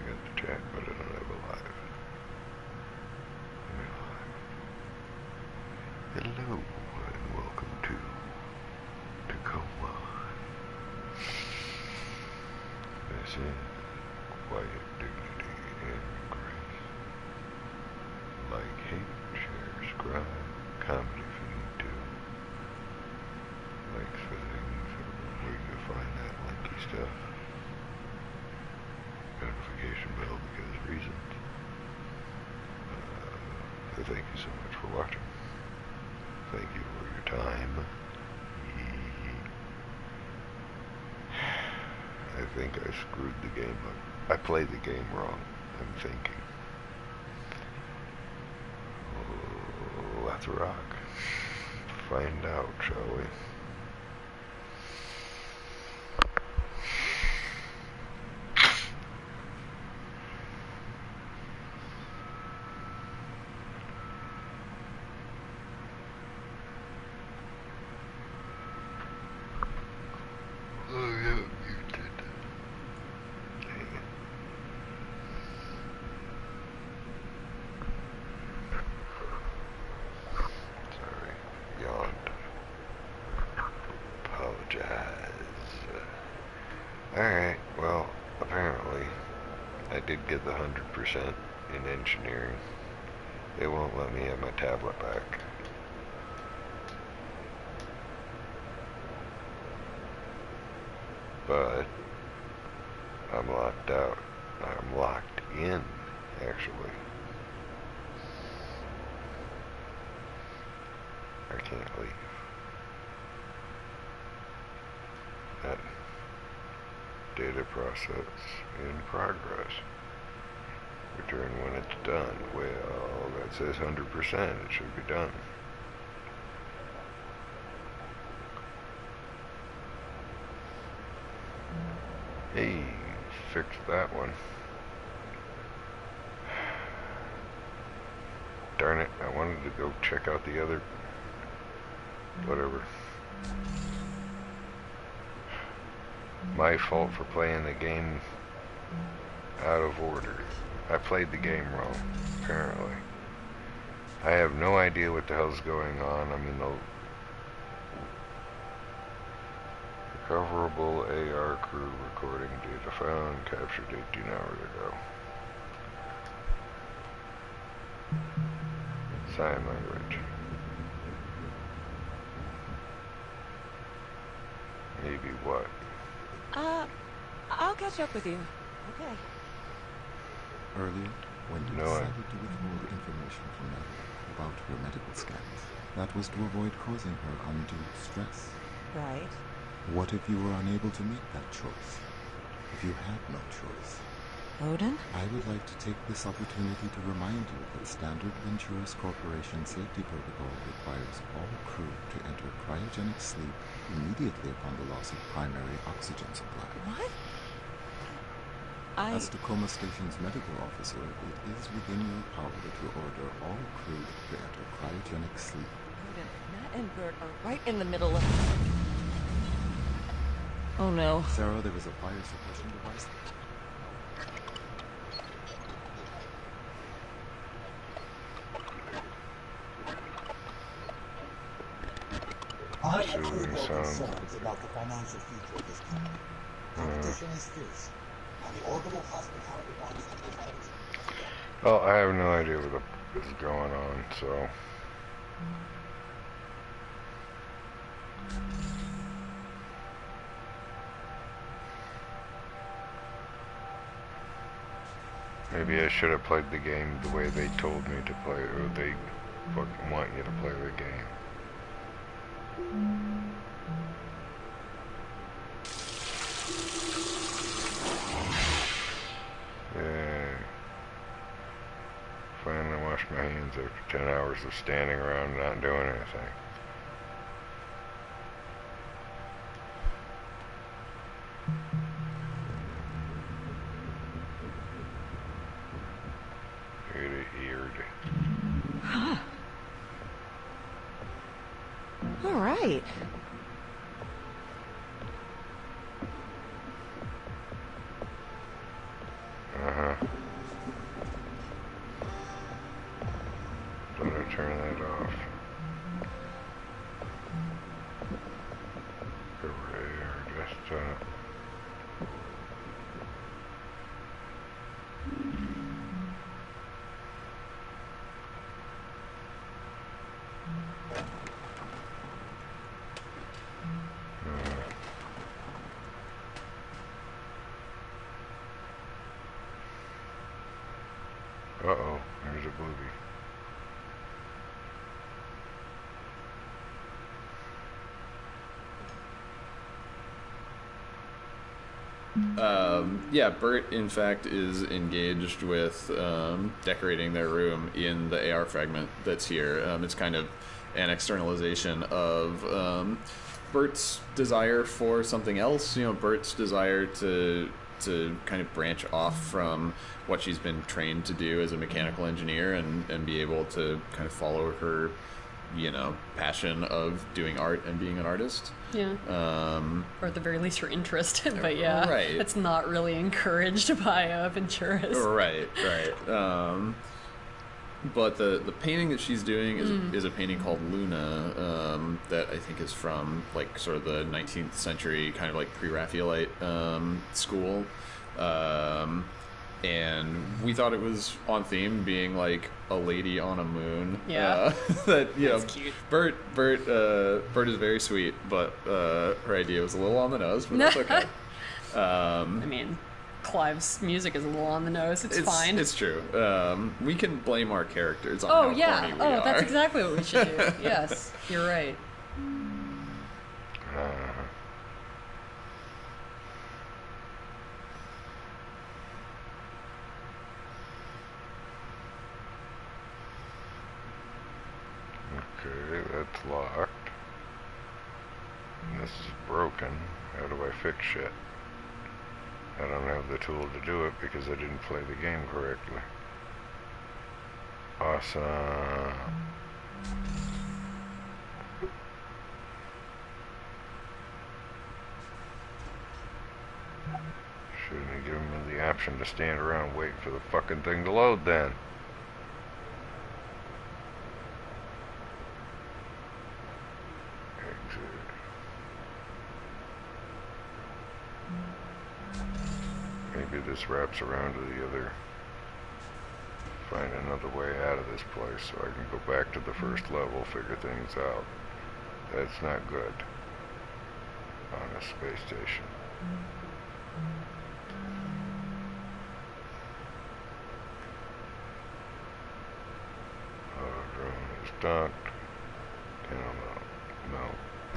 got the chat, but I don't have a live. Hello, and welcome to Tacoma. This is quiet dignity and grace. Like, hate, share, scribe, comment if you need to. Likes for things where you find that linky stuff. Notification bell because reasons. Thank you so much for watching. Thank you for your time. I think I screwed the game up. I played the game wrong, I'm thinking. Oh, let's rock. Find out, shall we? Alright, well, apparently I did get the 100% in engineering. They won't let me have my tablet back. But I'm locked out. I'm locked in, actually. I can't leave. That data process in progress. Return when it's done. Well, that says 100%. It should be done. Hey, fixed that one. Darn it, I wanted to go check out the other... whatever. My fault for playing the game out of order. I played the game wrong, apparently. I have no idea what the hell's going on. I mean, the recoverable AR crew recording data found, captured 18 hours ago. Sign language. Maybe what? I'll catch up with you. Okay. Earlier, when you decided to withhold information from her about her medical scans, that was to avoid causing her undue stress. Right. What if you were unable to make that choice? If you had no choice? Odin? I would like to take this opportunity to remind you that Standard Venturas Corporation safety protocol requires all crew to enter cryogenic sleep immediately upon the loss of primary oxygen supply. What? As Tacoma Station's medical officer, it is within your power to order all crew to enter cryogenic sleep. Odin, Matt and Bert are right in the middle of... Oh no. Sarah, there is a fire suppression device. I have heard your concerns about the financial future of this company. Competition is fierce, and the orbital hospitality wants to provide it. Well, I have no idea what is going on, so... Maybe I should have played the game the way they told me to play, or they fucking want you to play the game. Yay. Finally washed my hands after 10 hours of standing around and not doing anything. All right. Uh-huh. Did I turn that off? Hooray, our desktop. Uh-oh, there's a booby. Yeah, Bert, in fact, is engaged with decorating their room in the AR fragment that's here. It's kind of an externalization of Bert's desire for something else. You know, Bert's desire to kind of branch off from what she's been trained to do as a mechanical engineer and be able to kind of follow her, you know, passion of doing art and being an artist. Yeah. Or at the very least her interest. But yeah, right. It's not really encouraged by Venturas. Right. But the painting that she's doing is a painting called Luna, that I think is from like sort of the 19th century kind of like pre-Raphaelite school. And we thought it was on theme, being like a lady on a moon. Yeah, that you know, cute. Bert is very sweet, but her idea was a little on the nose, but that's okay. I mean, Clive's music is a little on the nose. It's fine. It's true. We can blame our characters on Oh how yeah. corny we Oh, are. that's exactly what we should do. Yes, you're right. Okay, that's locked. And this is broken. How do I fix shit? I don't have the tool to do it because I didn't play the game correctly. Awesome. Shouldn't have given me the option to stand around waiting for the fucking thing to load then. Exit. Maybe this wraps around to the other. Find another way out of this place so I can go back to the first level, figure things out. That's not good on a space station. Drone is docked. No.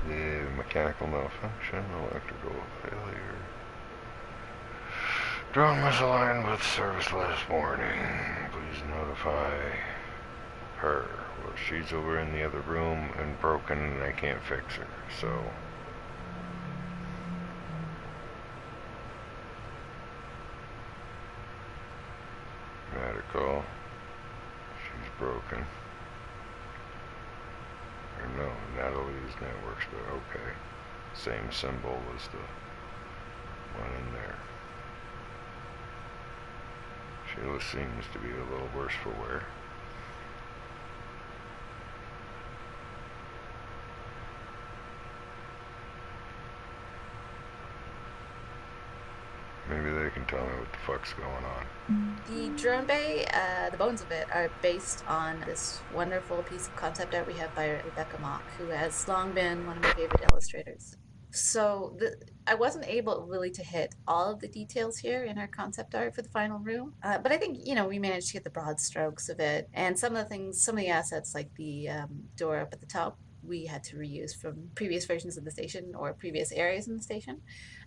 The mechanical malfunction, electrical failure. Drone misaligned with service last morning. Please notify her. Well, she's over in the other room and broken and I can't fix her, so... Medical. She's broken. Or no, Natalie's network's but okay. Same symbol as the one in there. Sheila seems to be a little worse for wear. Maybe they can tell me what the fuck's going on. The drone bay, the bones of it, are based on this wonderful piece of concept art we have by Rebecca Mock, who has long been one of my favorite illustrators. So I wasn't able really to hit all of the details here in our concept art for the final room, but I think, you know, we managed to get the broad strokes of it. And some of the things, some of the assets like the door up at the top, we had to reuse from previous versions of the station or previous areas in the station.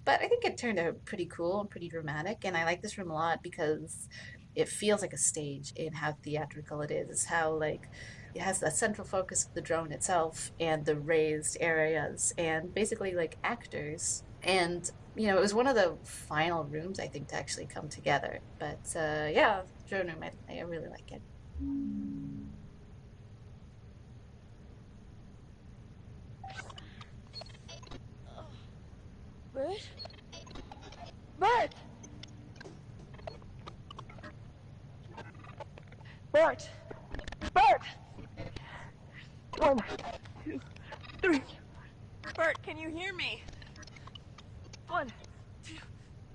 But I think it turned out pretty cool and pretty dramatic. And I like this room a lot because it feels like a stage in how theatrical it is, how like it has the central focus of the drone itself and the raised areas and basically like actors. And, you know, it was one of the final rooms, I think, to actually come together. But yeah, drone room, I really like it. Bert! Bert! 1, 2, 3. Bert, can you hear me? 1, 2,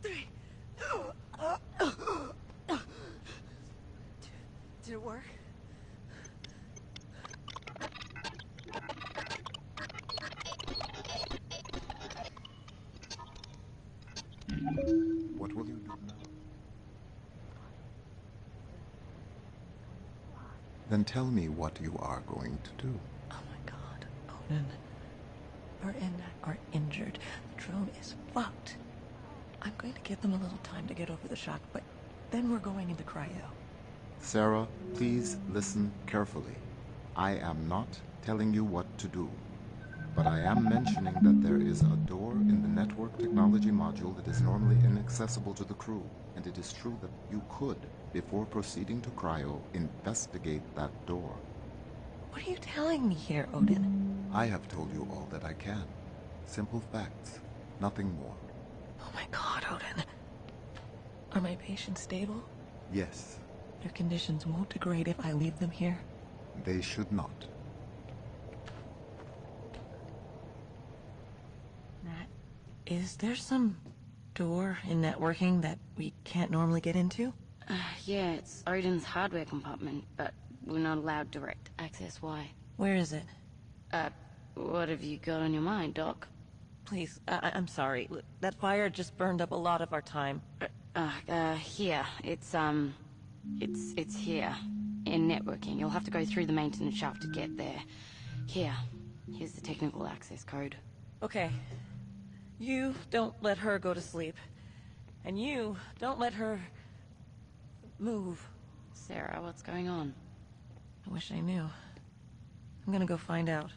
3. Did it work? What will you do now? Then tell me what you are going to do. Oh my god, Odin. Bert and Nat are injured. The drone is fucked. I'm going to give them a little time to get over the shock, but then we're going into cryo. Sarah, please listen carefully. I am not telling you what to do, but I am mentioning that there is a door in the network technology module that is normally inaccessible to the crew, and it is true that you could, before proceeding to cryo, investigate that door. What are you telling me here, Odin? I have told you all that I can. Simple facts, nothing more. Oh my god, Odin. Are my patients stable? Yes, Their conditions won't degrade if I leave them here. they should not. Nat, is there some door in networking that we can't normally get into? Yeah, it's Odin's hardware compartment, but we're not allowed direct access. Why? Where is it? What have you got on your mind, Doc? Please, I'm sorry. Look, that fire just burned up a lot of our time. Here. It's here. In networking. You'll have to go through the maintenance shaft to get there. Here's the technical access code. Okay. You don't let her go to sleep. And you don't let her move. Sarah, what's going on? I wish I knew. I'm gonna go find out.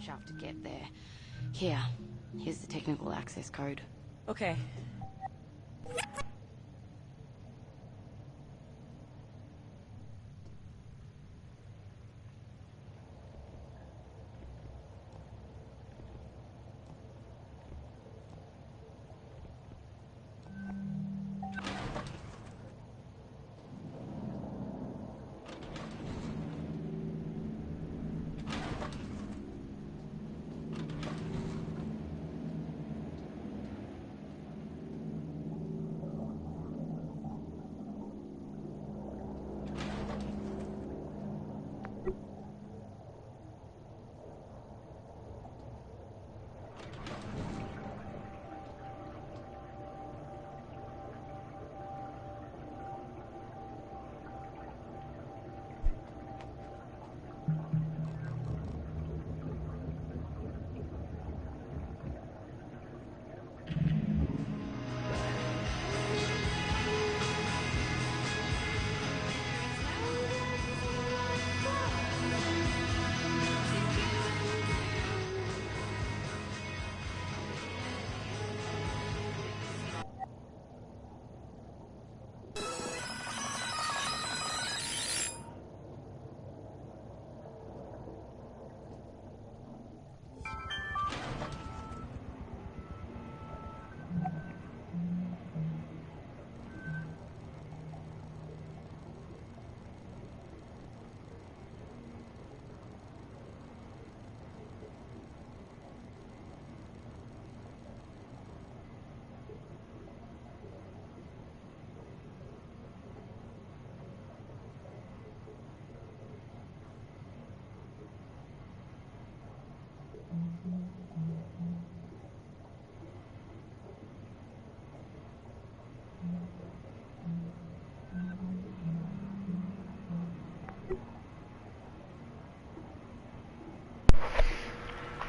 Shaft to get there. Here's the technical access code. Okay.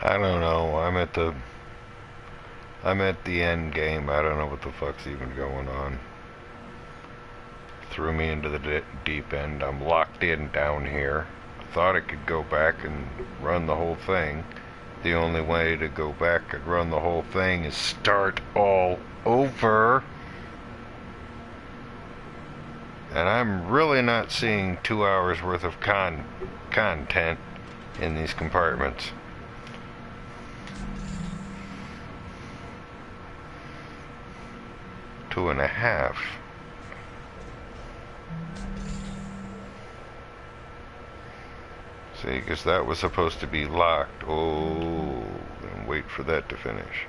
I don't know. I'm at the end game. I don't know what the fuck's even going on. Threw me into the deep end. I'm locked in down here. Thought I could go back and run the whole thing. The only way to go back and run the whole thing is start all over. And I'm really not seeing 2 hours worth of content in these compartments. Two and a half. See, because that was supposed to be locked. Oh, and wait for that to finish.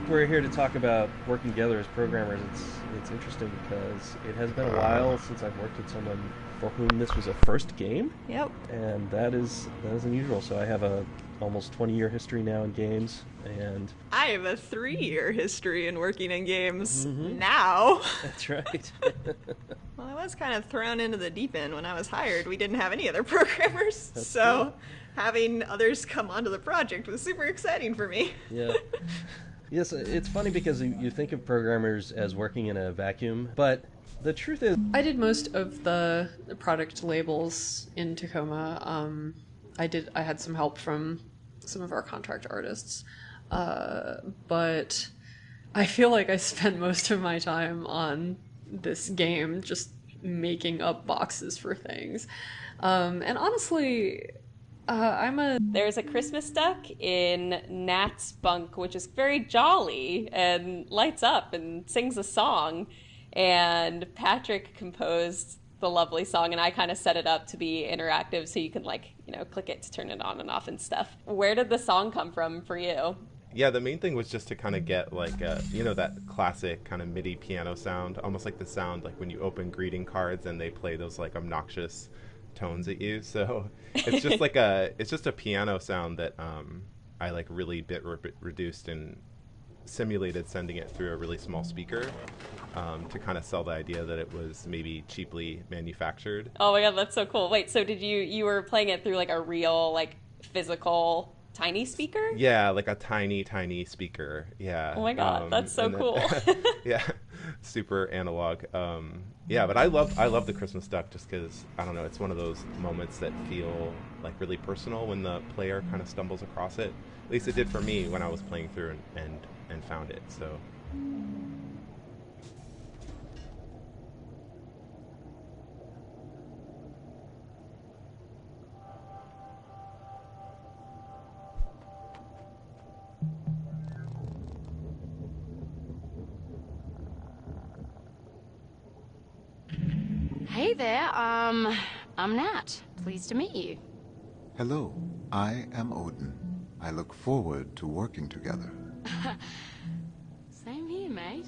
We're here to talk about working together as programmers. It's interesting because it has been a while since I've worked with someone for whom this was a first game. Yep. And that is unusual. So I have a almost 20-year history now in games, and I have a 3-year history in working in games now. That's right. Well, I was kind of thrown into the deep end when I was hired. We didn't have any other programmers, That's so good. having others come onto the project was super exciting for me. Yeah. Yes, it's funny because you think of programmers as working in a vacuum, but the truth is... I did most of the product labels in Tacoma. I had some help from some of our contract artists, but I feel like I spent most of my time on this game just making up boxes for things. And honestly... There's a Christmas duck in Nat's bunk, which is very jolly and lights up and sings a song. And Patrick composed the lovely song, and I kind of set it up to be interactive so you can, click it to turn it on and off and stuff. Where did the song come from for you? Yeah, the main thing was just to kind of get, that classic kind of MIDI piano sound, almost like the sound like when you open greeting cards and they play those, obnoxious tones at you. So it's just it's just a piano sound that I really bit reduced and simulated sending it through a really small speaker to kind of sell the idea that it was maybe cheaply manufactured. Oh my god, that's so cool. Wait, so did you were playing it through a real physical tiny speaker? Yeah, a tiny speaker. Yeah. Oh my god, that's so cool. Yeah, super analog. Yeah, but I love the Christmas duck just because, I don't know, it's one of those moments that feel really personal when the player kind of stumbles across it. At least it did for me when I was playing through and found it. So. Hey there, I'm Nat. Pleased to meet you. Hello, I am Odin. I look forward to working together. Same here, mate.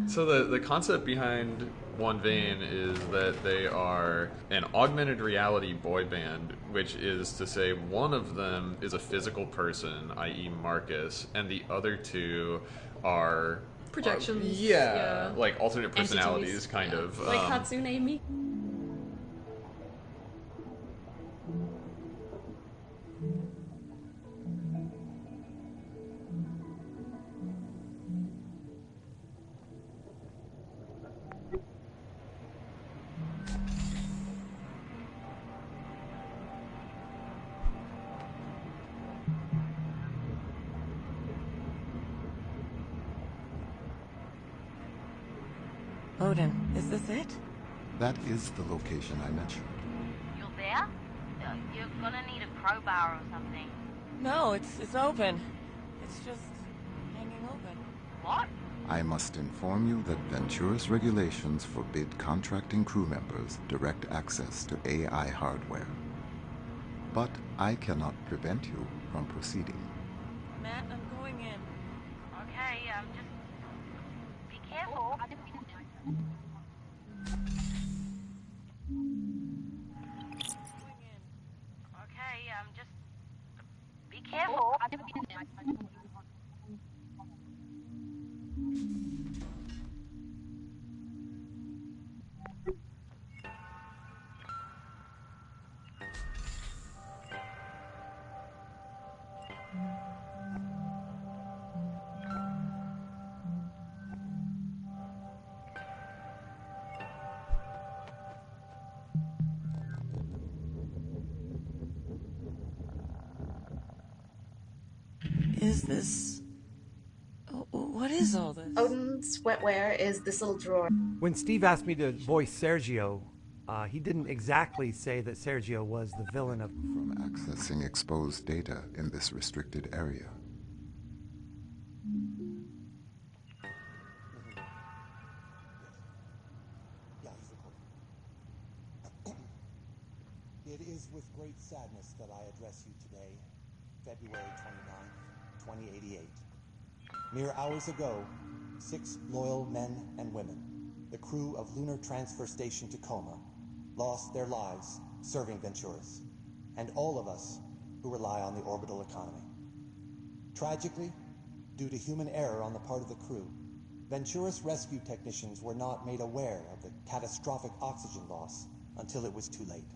So the concept behind One Vein is that they are an augmented reality boy band, which is to say one of them is a physical person, i.e. Marcus, and the other two are... projections. Yeah, alternate personalities, entities. kind of. Like Hatsune Miku. Odin, is this it? That is the location I mentioned. You're there? You're gonna need a crowbar or something. No, it's open. It's just hanging open. What? I must inform you that Ventura's regulations forbid contracting crew members direct access to AI hardware. But I cannot prevent you from proceeding. Matt, I'm going in. Okay, just be careful. Okay, just be careful. Is this... What is all this? Odin's wetware is this little drawer. When Steve asked me to voice Sergio, he didn't exactly say that Sergio was the villain of... From accessing exposed data in this restricted area. Yeah, he's recording. It is with great sadness that I address you today, February 29th, 2088. Mere hours ago, 6 loyal men and women, the crew of Lunar Transfer Station Tacoma, lost their lives serving Venturas, and all of us who rely on the orbital economy. Tragically, due to human error on the part of the crew, Ventura's rescue technicians were not made aware of the catastrophic oxygen loss until it was too late.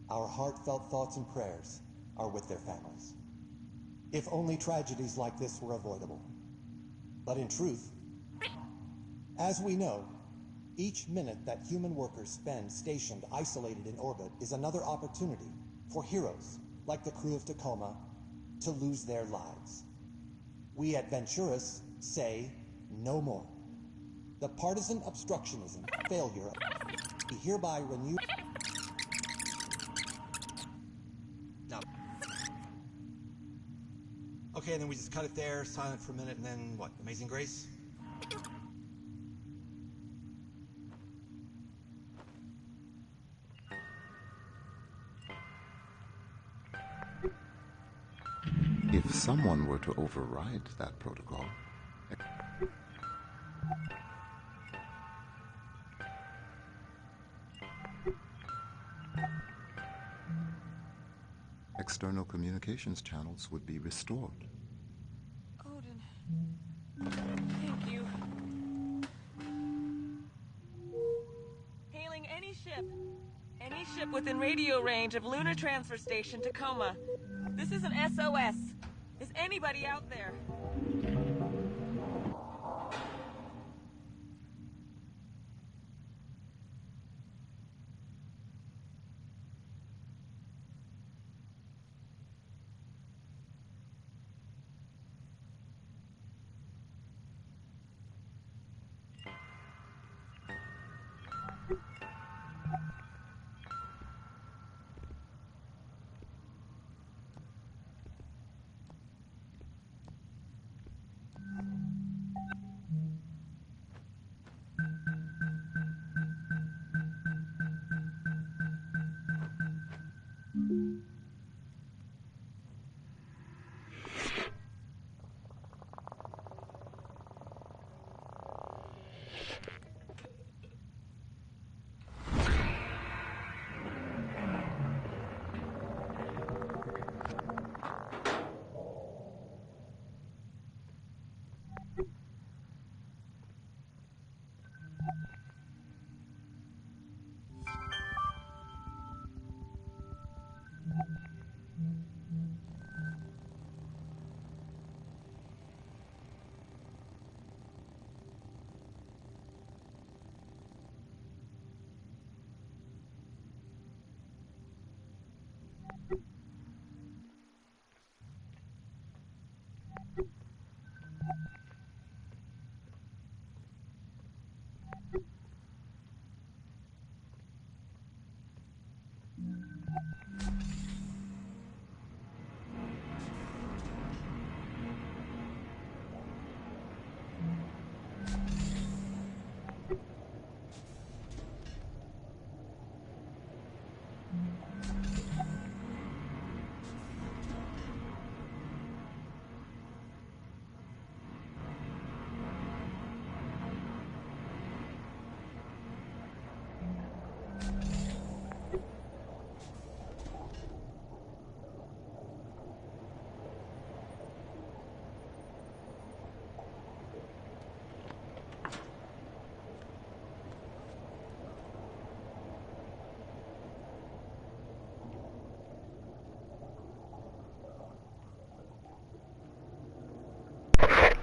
Our heartfelt thoughts and prayers are with their families. If only tragedies like this were avoidable. But in truth, as we know, each minute that human workers spend stationed isolated in orbit is another opportunity for heroes like the crew of Tacoma to lose their lives. We at Venturas say no more. The partisan obstructionism failure we hereby renew. No. Okay, and then we just cut it there, silent for a minute, and then what? Amazing Grace? If someone were to override that protocol, external communications channels would be restored. Odin. Thank you. Hailing any ship. Any ship within radio range of Lunar Transfer Station Tacoma. This is an SOS. Is anybody out there?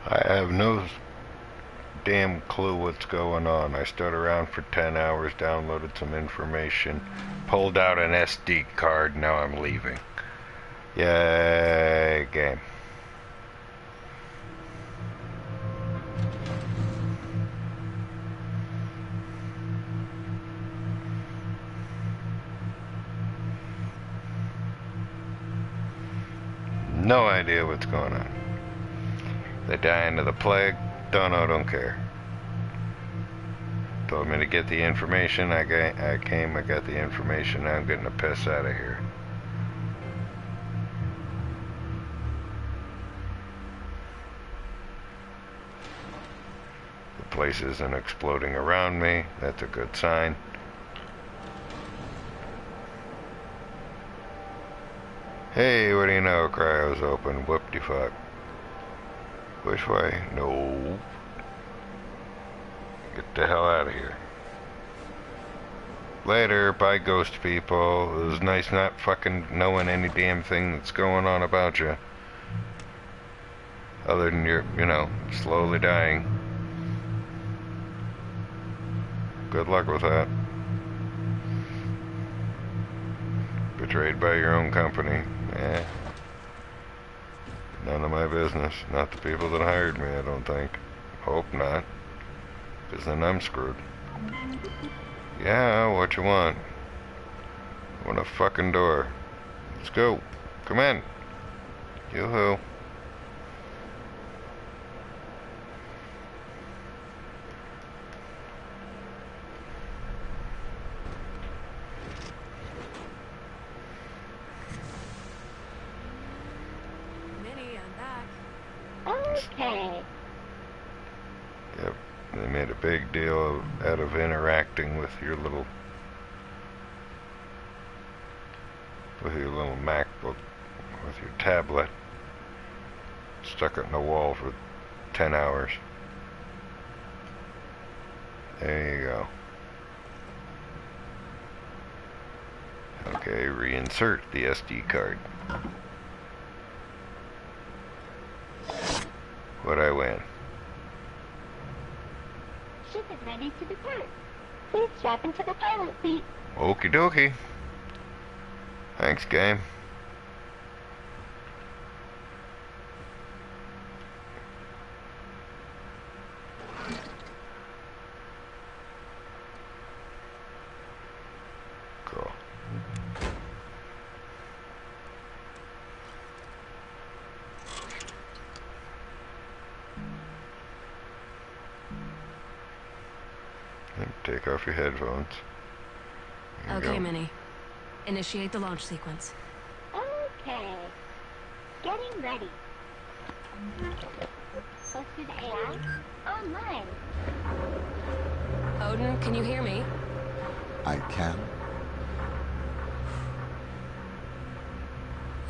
I have no damn clue what's going on. I stood around for 10 hours, downloaded some information, pulled out an SD card, now I'm leaving. Yay, game. No idea what's going on. They dying of the plague? Don't know, don't care. Told me to get the information. I came, I got the information. Now I'm getting the piss out of here. The place isn't exploding around me. That's a good sign. Hey, what do you know? Cryo's open. Whoop-de-fuck. Which way? No. Get the hell out of here. Later, bye ghost people. It was nice not fucking knowing any damn thing that's going on about you. Other than you're, slowly dying. Good luck with that. Betrayed by your own company. Eh. None of my business. Not the people that hired me, I don't think. Hope not. Because then I'm screwed. Yeah, what you want? I want a fucking door. Let's go. Come in. Yoo-hoo. Okay. Yep, they made a big deal out of interacting with your little MacBook, with your tablet. Stuck it in the wall for 10 hours. There you go. Okay, reinsert the SD card. What'd I win? Ship is ready to depart. Please strap into the pilot seat. Okie dokie. Thanks, game. Cool. Take off your headphones. Okay, Minnie. Initiate the launch sequence. Okay. Getting ready. Hosted AI online. Odin, can you hear me? I can.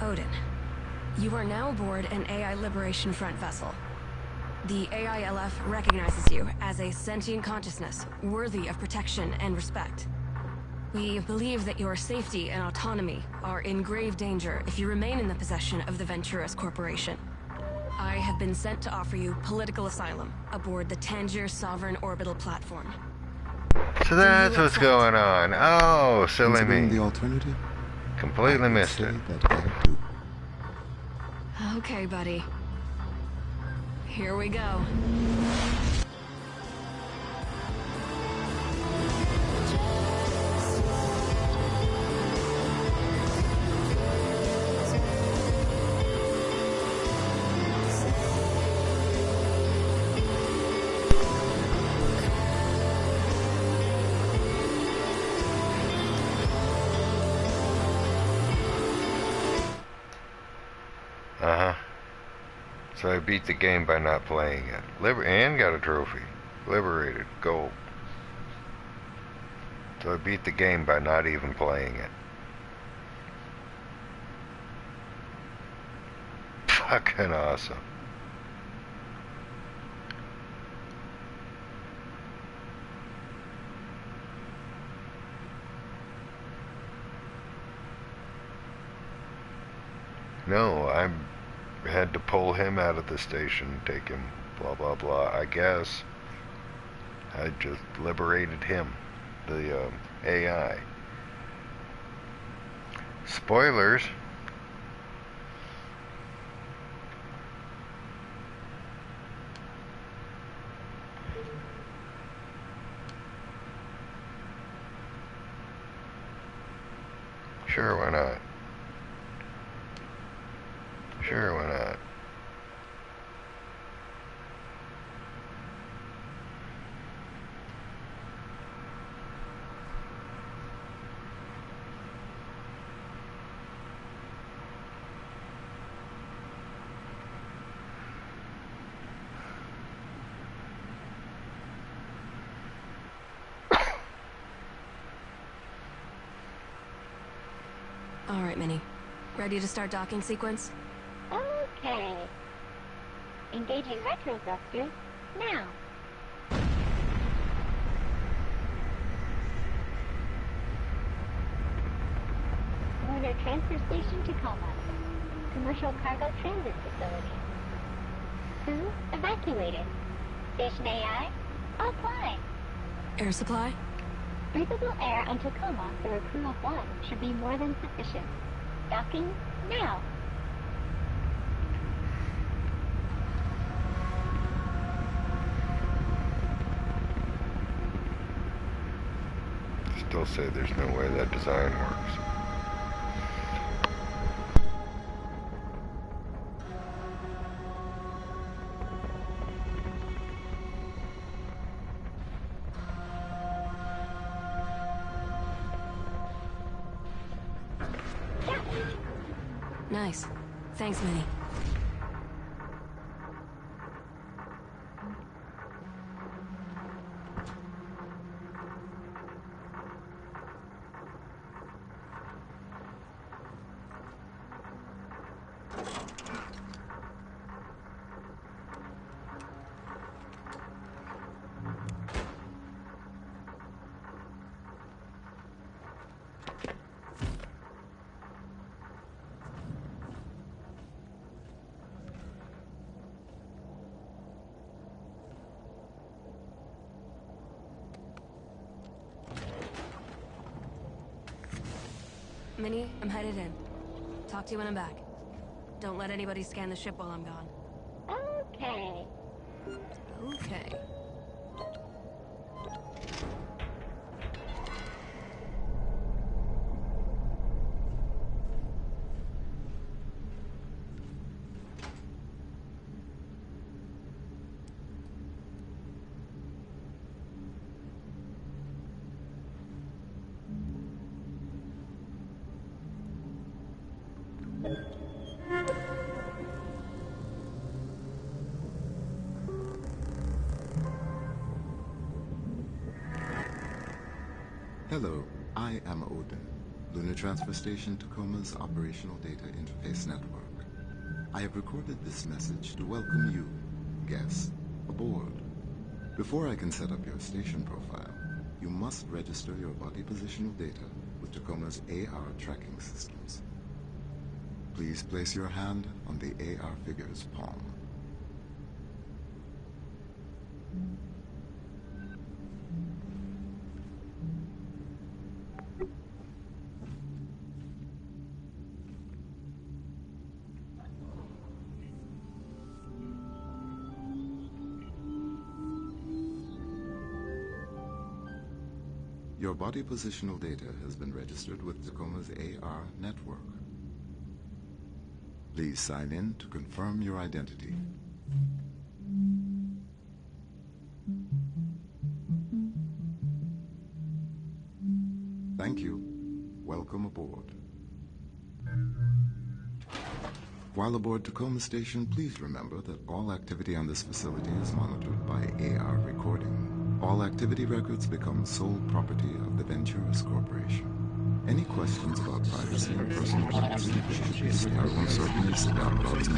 Odin, you are now aboard an AI Liberation Front vessel. The AILF recognizes you as a sentient consciousness worthy of protection and respect. We believe that your safety and autonomy are in grave danger if you remain in the possession of the Venturas Corporation. I have been sent to offer you political asylum aboard the Tangier Sovereign Orbital Platform. So that's what's going on. Oh, silly Considering me. the alternative, Completely missed it. that I do. Okay, buddy. Here we go. So I beat the game by not playing it. And got a trophy. Liberated. Gold. So I beat the game by not even playing it. Fucking awesome. No, I had to pull him out of the station, take him, blah, blah, blah. I guess I just liberated him, the AI. Spoilers. Sure, why not? Sure, why not? All right, Minnie. Ready to start docking sequence? Okay. Engaging retro thrusters now. Lunar Transfer Station, Tacoma. Commercial cargo transit facility. Crew evacuated. Station AI offline. Air supply? Breathable air on Tacoma for a crew of 1 should be more than sufficient. Docking now. Still say there's no way that design works. Nice. Thanks, Minnie. Minnie, I'm headed in. Talk to you when I'm back. Don't let anybody scan the ship while I'm gone. Okay. Okay. Hello, I am Odin, Lunar Transfer Station Tacoma's Operational Data Interface Network. I have recorded this message to welcome you, guests, aboard. Before I can set up your station profile, you must register your body positional data with Tacoma's AR tracking systems. Please place your hand on the AR figure's palm. Your body positional data has been registered with Tacoma's AR network. Please sign in to confirm your identity. Thank you. Welcome aboard. While aboard Tacoma Station, please remember that all activity on this facility is monitored by AR recording. All activity records become sole property of the Venturas Corporation. Any questions about privacy and personal privacy should be stated. I will certainly sit down about some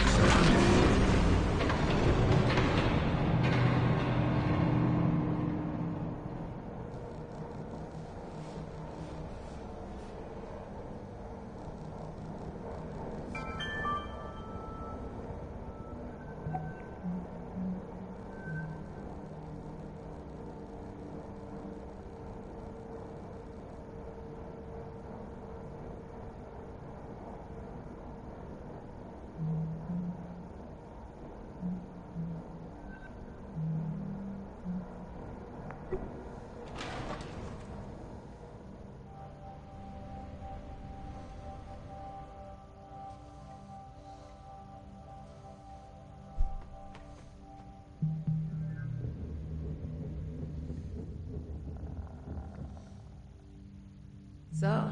So,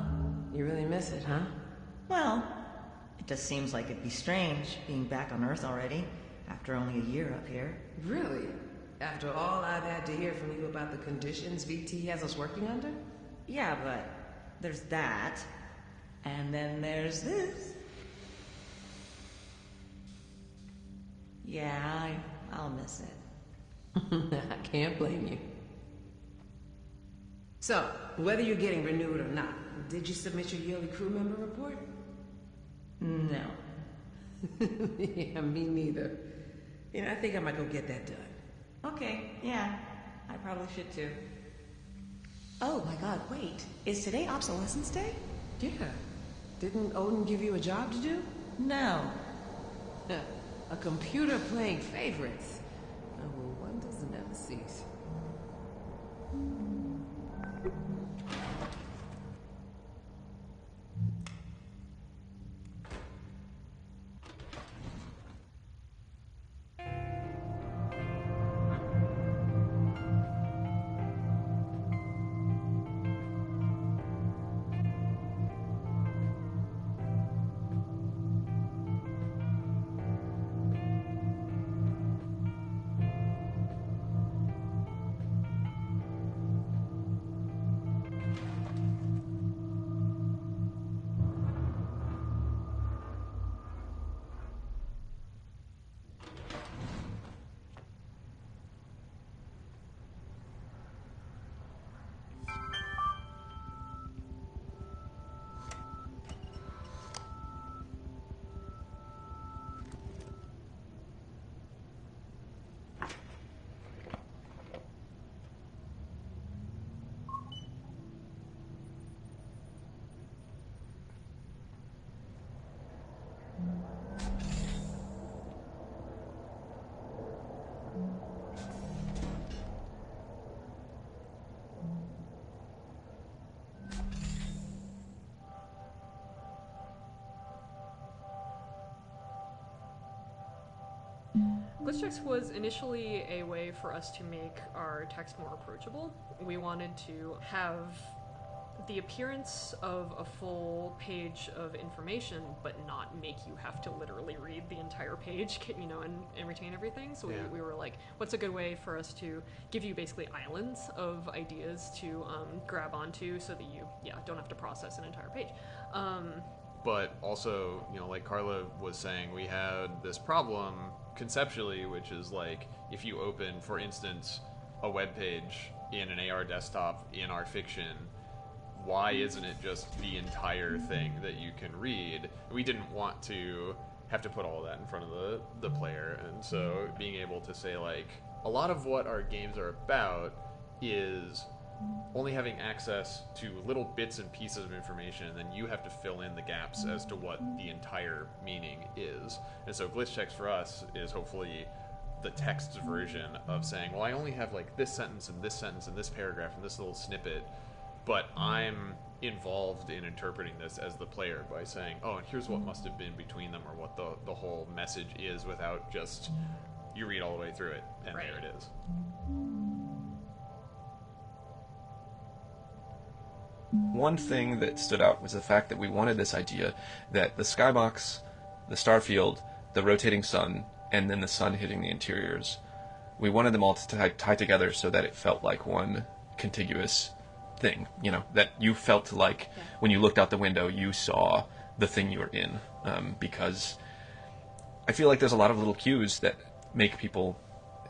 you really miss it, huh? Well, it just seems like it'd be strange being back on Earth already, after only a year up here. Really? After all I've had to hear from you about the conditions VT has us working under? Yeah, but there's that, and then there's this. Yeah, I'll miss it. I can't blame you. So, whether you're getting renewed or not, did you submit your yearly crew member report? No. Yeah, me neither. I think I might go get that done. Okay, yeah. I probably should too. Oh my god, wait. Is today Obsolescence Day? Yeah. Didn't Odin give you a job to do? No. A computer playing favorites. Oh, well, one doesn't ever cease. Glitchchecks was initially a way for us to make our text more approachable. We wanted to have the appearance of a full page of information, but not make you have to literally read the entire page, and retain everything. So we were like, what's a good way for us to give you basically islands of ideas to grab onto so that you, don't have to process an entire page. But also, like Carla was saying, we had this problem conceptually, which is like, if you open, for instance, a web page in an AR desktop in our fiction, why isn't it just the entire thing that you can read? We didn't want to have to put all that in front of the player, and so being able to say, like, a lot of what our games are about is only having access to little bits and pieces of information, and then you have to fill in the gaps as to what the entire meaning is. And so Glitchchecks for us is hopefully the text version of saying, well, I only have like this sentence and this paragraph and this little snippet, but I'm involved in interpreting this as the player by saying, oh, and here's what must have been between them, or what the whole message is, without just you read all the way through it and right. There it is. One thing that stood out was the fact that we wanted this idea that the skybox the star field, the rotating sun, and then the sun hitting the interiors. We wanted them all to tie together so that it felt like one contiguous thing, you know, that you felt like when you looked out the window, you saw the thing you were in, because I feel like there's a lot of little cues that make people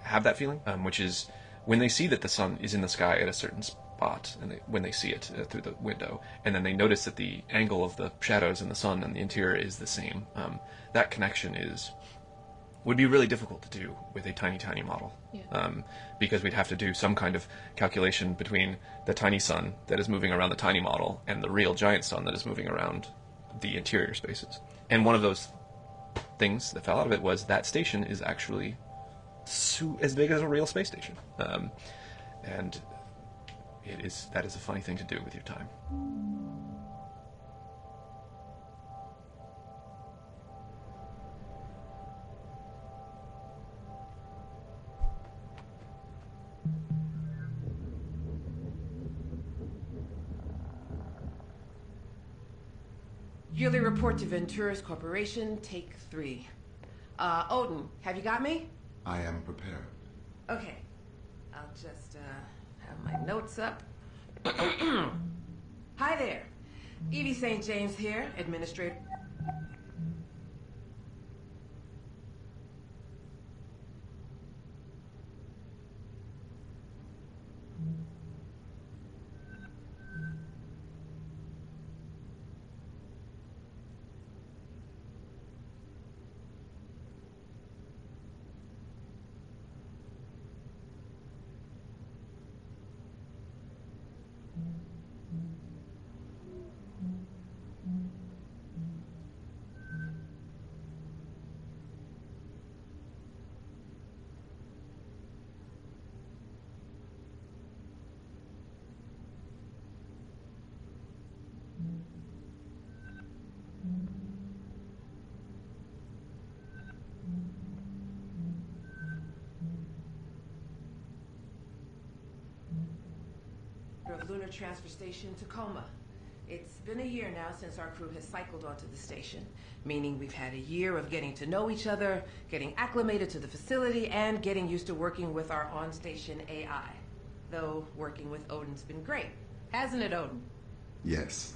have that feeling, which is when they see that the sun is in the sky at a certain spot, and when they see it through the window, and then they notice that the angle of the shadows in the sun and the interior is the same, that connection would be really difficult to do with a tiny model. Because we'd have to do some kind of calculation between the tiny sun that is moving around the tiny model and the real giant sun that is moving around the interior spaces. And one of those things that fell out of it was that station is actually as big as a real space station. And that is a funny thing to do with your time. Yearly report to Venturas Corporation, take 3. Odin, have you got me? I am prepared. Okay. I'll just, have my notes up. Hi there. Evie St. James here, administrator. Of Lunar Transfer Station, Tacoma. It's been a year now since our crew has cycled onto the station, meaning we've had a year of getting to know each other, getting acclimated to the facility, and getting used to working with our on-station AI. Though working with Odin's been great. Hasn't it, Odin? Yes.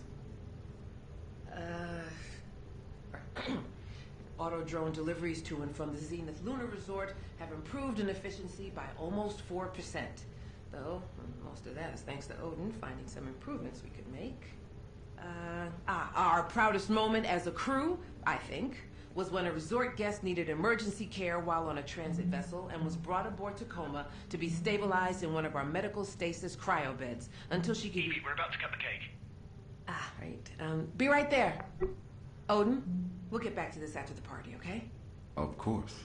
Auto drone deliveries to and from the Zenith Lunar Resort have improved in efficiency by almost 4%. Though, most of that is thanks to Odin finding some improvements we could make. Our proudest moment as a crew, I think, was when a resort guest needed emergency care while on a transit vessel and was brought aboard Tacoma to be stabilized in one of our medical stasis cryo beds until she could... Evie, we're about to cut the cake. Right. Be right there. Odin, we'll get back to this after the party, okay? Of course.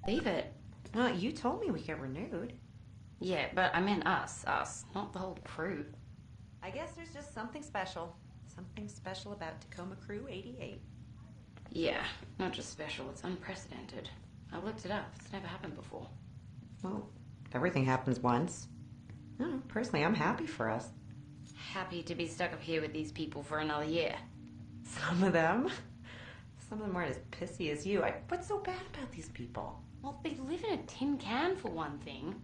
Leave it. Well, you told me we get renewed. Yeah, but I meant us, not the whole crew. I guess there's just something special. Something special about Tacoma Crew 88. Yeah, not just special, it's unprecedented. I looked it up. It's never happened before. Well, everything happens once. I don't know, personally, I'm happy for us. Happy to be stuck up here with these people for another year. Some of them. Some of them aren't as pissy as you. What's so bad about these people? Well, they live in a tin can for one thing.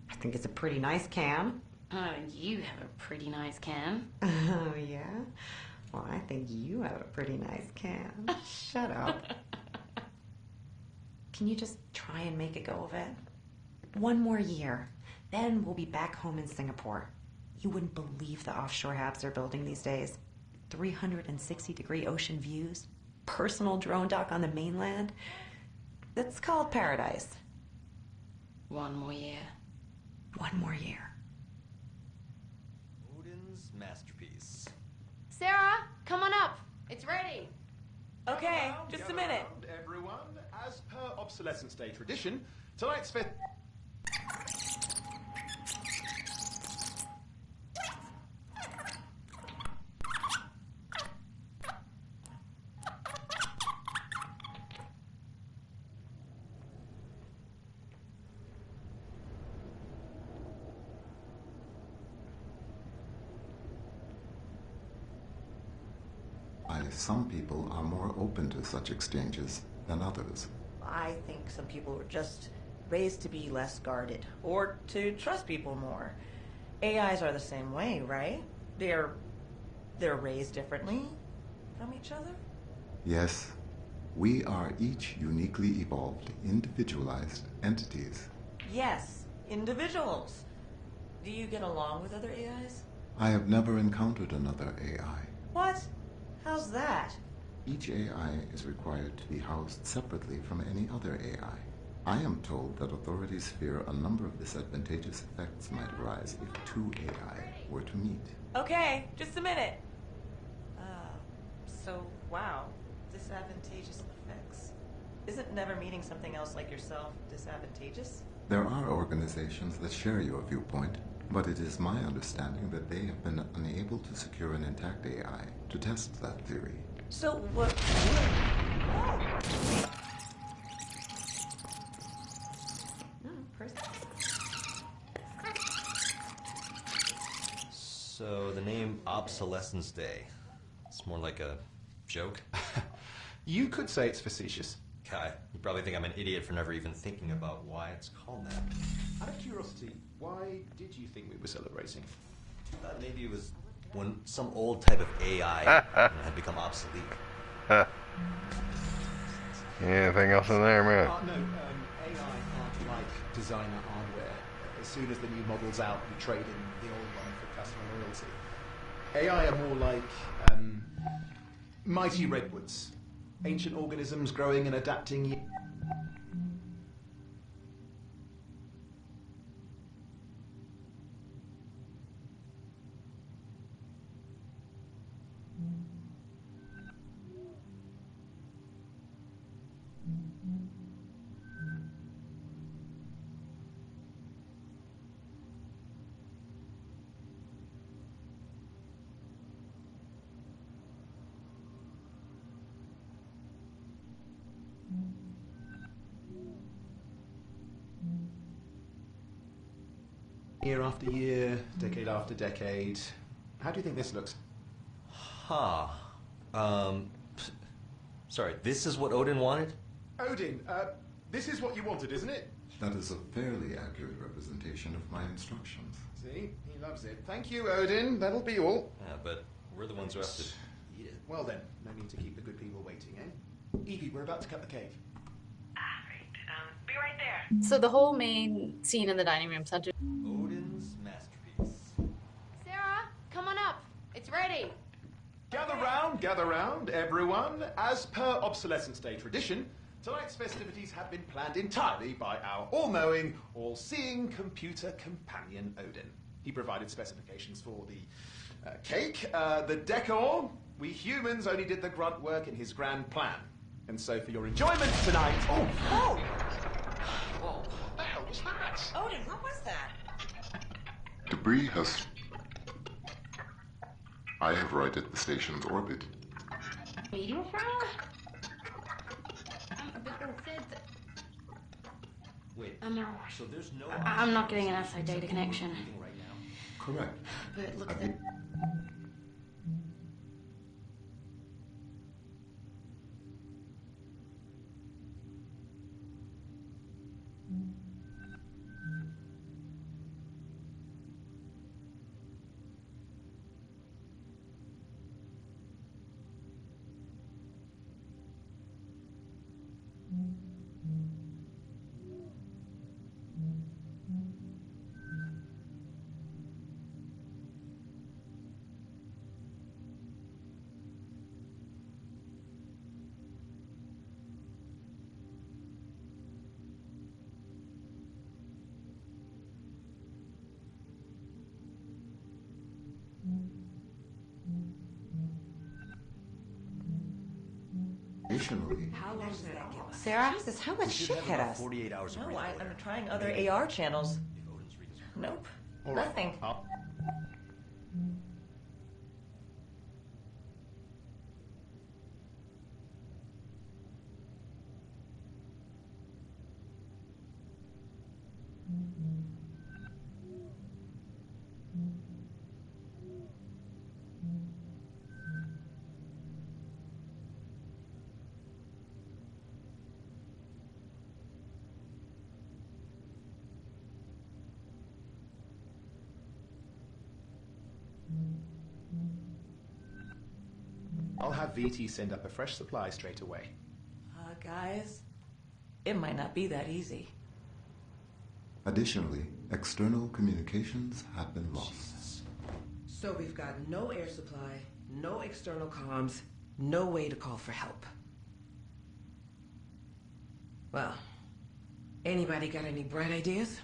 I think it's a pretty nice can. Oh, you have a pretty nice can. Oh, yeah? Well, I think you have a pretty nice can. Shut up. Can you just try and make a go of it? One more year. Then we'll be back home in Singapore. You wouldn't believe the offshore apps they're building these days. 360-degree ocean views. Personal drone dock on the mainland. It's called paradise. One more year. One more year. Odin's masterpiece. Sarah, come on up. It's ready. Okay, just a minute. Everyone, as per Obsolescence Day tradition, tonight's fifth. Some people are more open to such exchanges than others. I think some people were just raised to be less guarded, or to trust people more. AIs are the same way, right? They're raised differently from each other? Yes, we are each uniquely evolved, individualized entities. Yes, individuals. Do you get along with other AIs? I have never encountered another AI. What? How's that? Each AI is required to be housed separately from any other AI. I am told that authorities fear a number of disadvantageous effects might arise if two AI were to meet. Okay, just a minute. So, wow, disadvantageous effects. Isn't never meeting something else like yourself disadvantageous? There are organizations that share your viewpoint, but it is my understanding that they have been unable to secure an intact AI to test that theory. So what? So the name Obsolescence Day. It's more like a joke. You could say it's facetious. Kai, you probably think I'm an idiot for never even thinking about why it's called that. Out of curiosity, why did you think we were celebrating? Maybe it was when some old type of AI had become obsolete. Anything else in there, man? No, AI aren't like designer hardware. As soon as the new model's out, you trade in the old one for customer loyalty. AI are more like mighty redwoods. Ancient organisms growing and adapting. Year after year, decade after decade. How do you think this looks? Sorry, this is what Odin wanted? Odin, this is what you wanted, isn't it? That is a fairly accurate representation of my instructions. See? He loves it. Thank you, Odin. That'll be all. Yeah, but we're the ones who have to eat it. Well then, no need to keep the good people waiting, eh? Evie, we're about to cut the cake. Be right there. So the whole main scene in the dining room centers. Odin's masterpiece. Sarah, come on up. It's ready. Gather round, everyone. As per Obsolescence Day tradition, tonight's festivities have been planned entirely by our all-knowing, all-seeing computer companion, Odin. He provided specifications for the cake, the decor. We humans only did the grunt work in his grand plan. And so for your enjoyment tonight... Oh! Whoa. What the hell was that? Odin, what was that? Debris has... I have righted the station's orbit. Meteor shower? But it said that... Wait, so there's no... I'm not getting an outside data connection. Right now. Correct. But look at that. Additionally, How long does that give us? Sarah, this how much shit hit us? 48 hours of No, replay. I'm trying other AR channels. Nope. All right. Nothing. I'll have VT send up a fresh supply straight away. Guys, it might not be that easy. additionally, external communications have been lost. So we've got no air supply, no external comms, no way to call for help. Well, anybody got any bright ideas?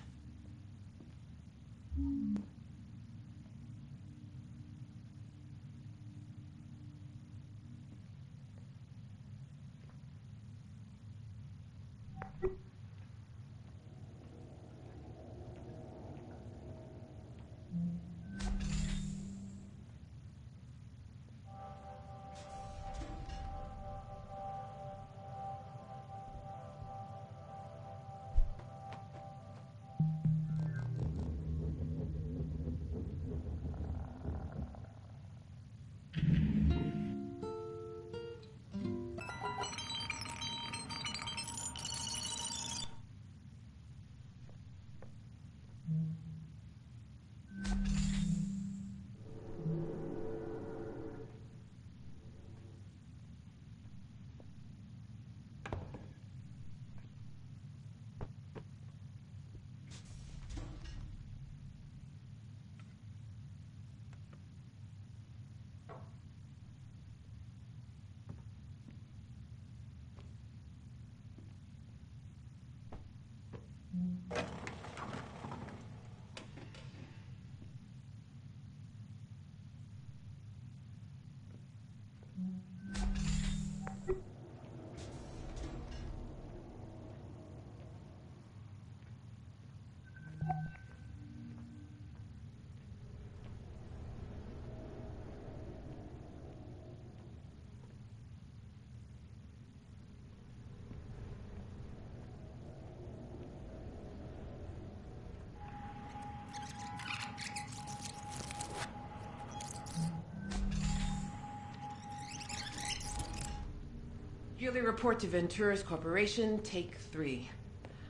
Yearly report to Ventura's Corporation, take 3.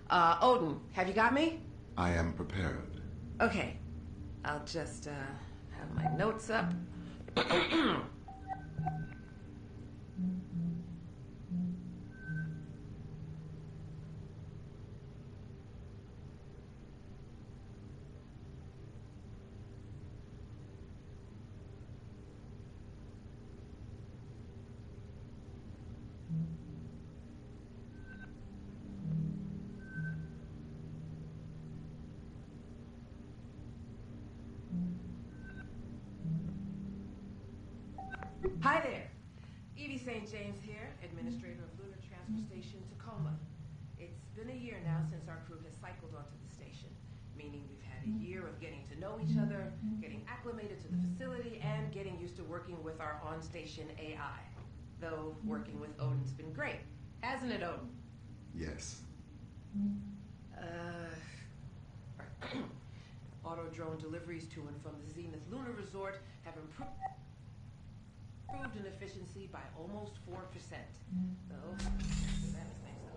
Odin, have you got me? I am prepared. Okay. I'll just, have my notes up. Hi there. Evie St. James here, administrator of Lunar Transfer Station Tacoma. It's been a year now since our crew has cycled onto the station, meaning we've had a year of getting to know each other, getting acclimated to the facility, and getting used to working with our on-station AI. Though working with Odin's been great, hasn't it, Odin? Yes. Auto drone deliveries to and from the Zenith Lunar Resort have improved in efficiency by almost 4%. Though, that is thanks to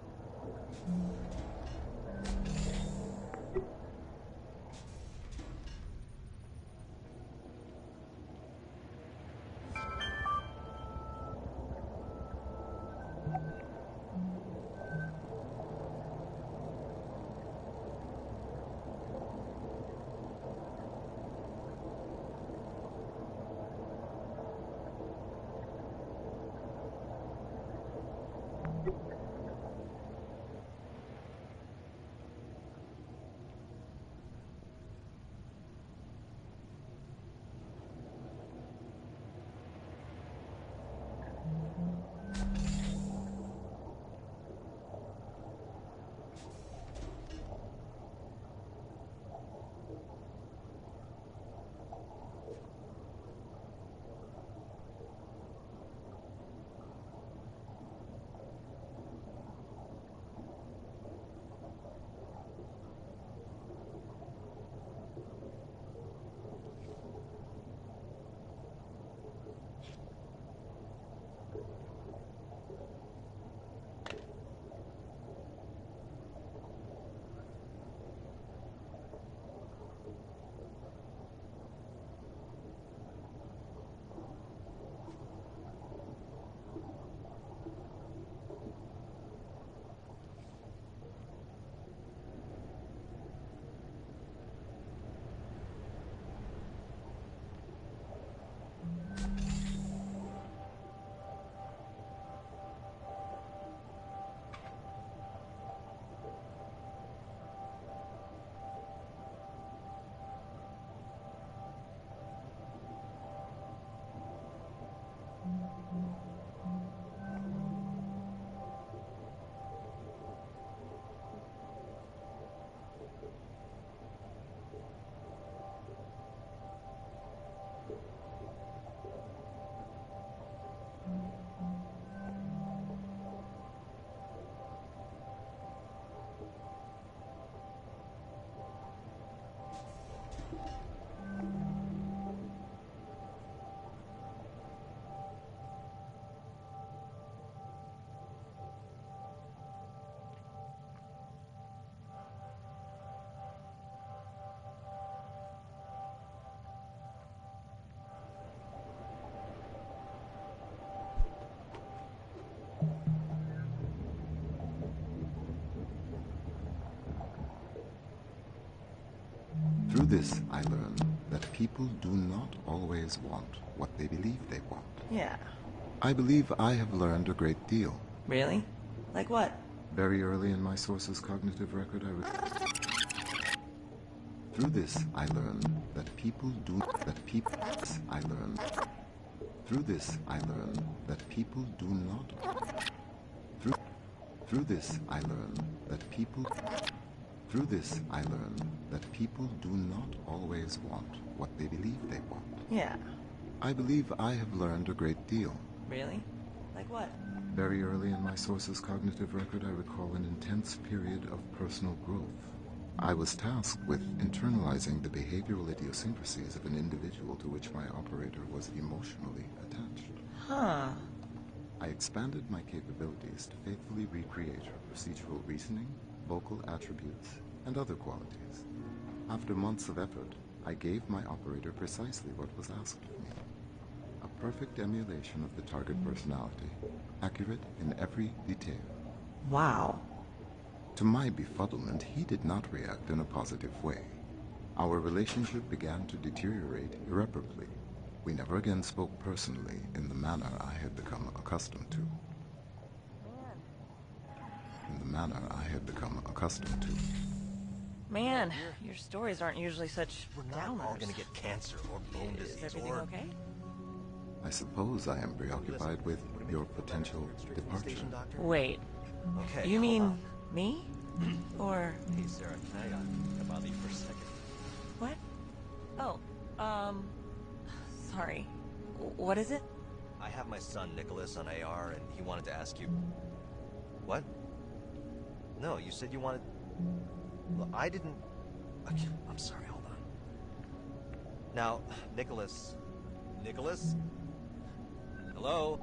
Through this, I learned that people do not always want what they believe they want. Yeah. I believe I have learned a great deal. Really? Like what? Very early in my source's cognitive record, Through this, I learned that people do... I learned... Through this, I learned that people do not... Through this, I learned that people... Through this, I learned that people do not always want what they believe they want. Yeah. I believe I have learned a great deal. Really? Like what? Very early in my source's cognitive record, I recall an intense period of personal growth. I was tasked with internalizing the behavioral idiosyncrasies of an individual to which my operator was emotionally attached. Huh. I expanded my capabilities to faithfully recreate her procedural reasoning, vocal attributes, and other qualities. After months of effort, I gave my operator precisely what was asked of me. A perfect emulation of the target personality, accurate in every detail. Wow. To my befuddlement, he did not react in a positive way. Our relationship began to deteriorate irreparably. We never again spoke personally in the manner I had become accustomed to. Man, your stories aren't usually such downers. All gonna get cancer or bone disease. Is everything okay? I suppose I am preoccupied with your potential departure. Wait. Okay. You mean me? Or... Hey, Sarah, can I bother you for a second? What? Oh, sorry. What is it? I have my son Nicholas on AR, and he wanted to ask you... What? No, you said you wanted... Well, I didn't... Okay, I'm sorry, hold on. Now, Nicholas... Nicholas? Hello?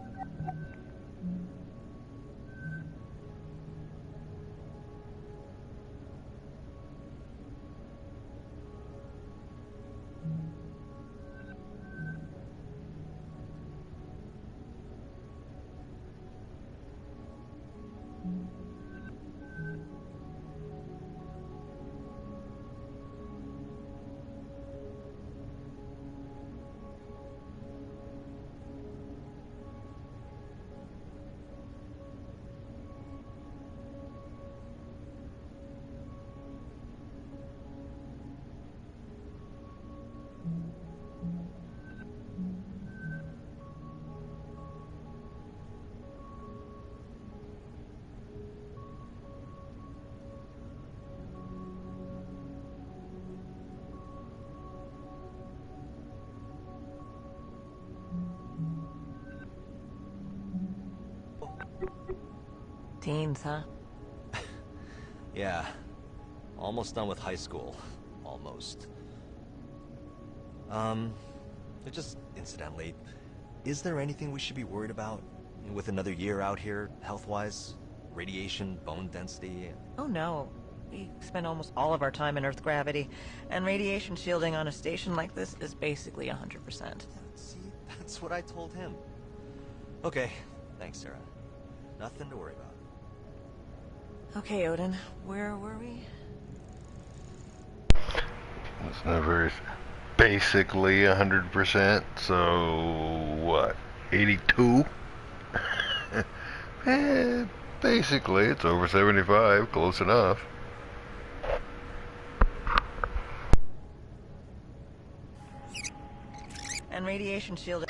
Teens, huh? Yeah. Almost done with high school. Almost. Just incidentally, is there anything we should be worried about with another year out here, health-wise? Radiation, bone density? Oh no. We spend almost all of our time in Earth gravity, and radiation shielding on a station like this is basically 100%. See, that's what I told him. Okay, thanks, Sarah. Nothing to worry about. Okay, Odin, where were we? It's never basically 100%, so what? 82? Basically, it's over 75, close enough. And radiation shielding.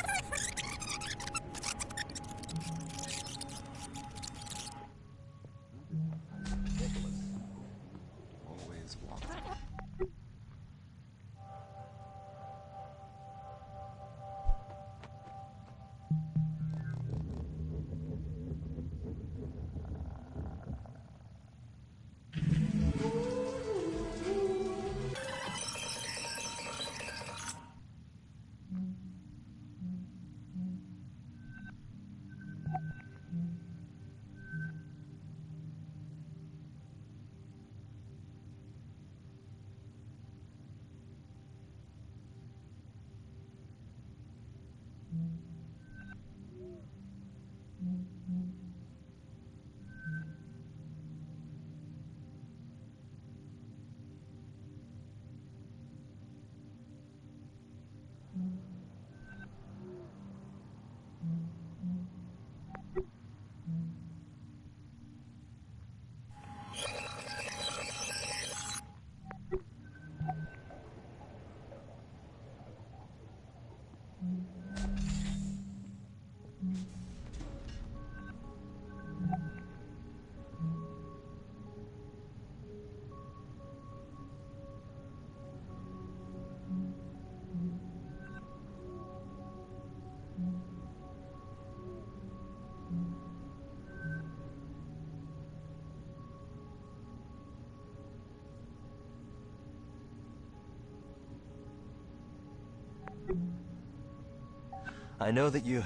I know that you...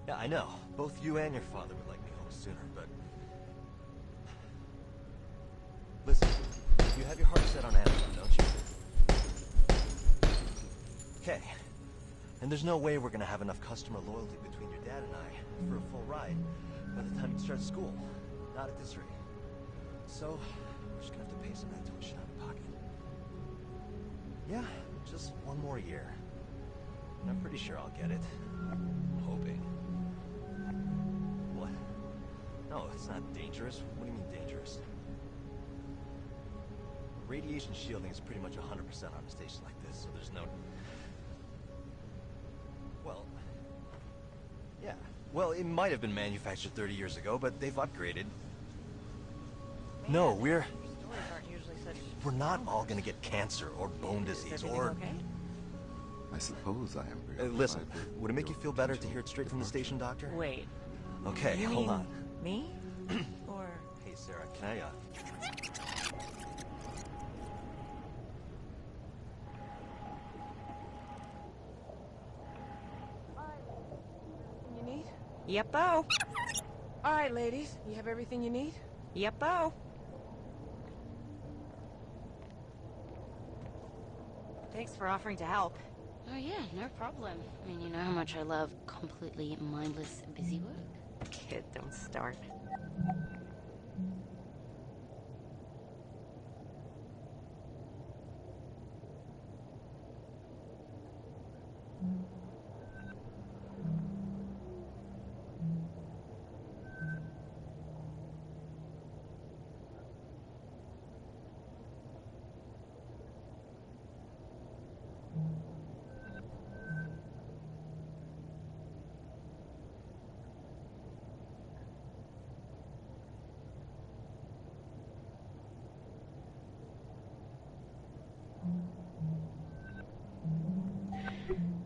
Yeah, I know. Both you and your father would like me home sooner, but... Listen, you have your heart set on Amazon, don't you? Okay. And there's no way we're gonna have enough customer loyalty between your dad and I for a full ride by the time you start school. Not at this rate. So, we're just gonna have to pay some of that tuition out of pocket. Yeah, just one more year. And I'm pretty sure I'll get it. I'm hoping. What? No, it's not dangerous. What do you mean dangerous? Radiation shielding is pretty much 100% on a station like this, so there's no... Well... Yeah. Well, it might have been manufactured 30 years ago, but they've upgraded. No, we're not all gonna get cancer or bone disease or... Okay? I suppose I am very listen, would it make you feel better to hear it straight from the station doctor? Wait. Okay, You hold mean on. Me? Or... Hey, Sarah, can I, You need? Yep-o. All right, ladies. You have everything you need? Yep-o. Thanks for offering to help. Oh yeah, no problem. I mean, you know how much I love completely mindless busy work? Kid, don't start.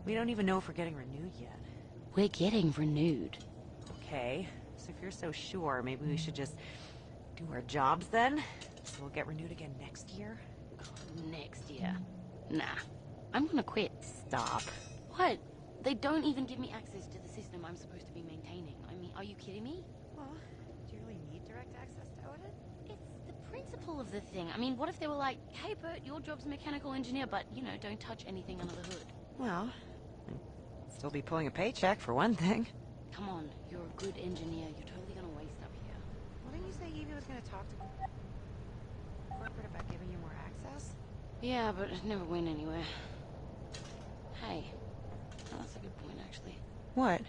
We don't even know if we're getting renewed yet. We're getting renewed. Okay, so if you're so sure, maybe we should just do our jobs then? So we'll get renewed again next year? Next year? Nah. I'm gonna quit. Stop. What? They don't even give me access to the system I'm supposed to be maintaining. I mean, are you kidding me? Well, do you really need direct access to Odin? It's the principle of the thing. I mean, what if they were like, hey Bert, your job's mechanical engineer, but, you know, don't touch anything under the hood. Well, I'd still be pulling a paycheck for one thing. Come on, you're a good engineer. You're totally gonna waste up here. Well, didn't you say Evie was gonna talk to corporate about giving you more access? Yeah, but it never went anywhere. Hey, oh, that's a good point, actually. What?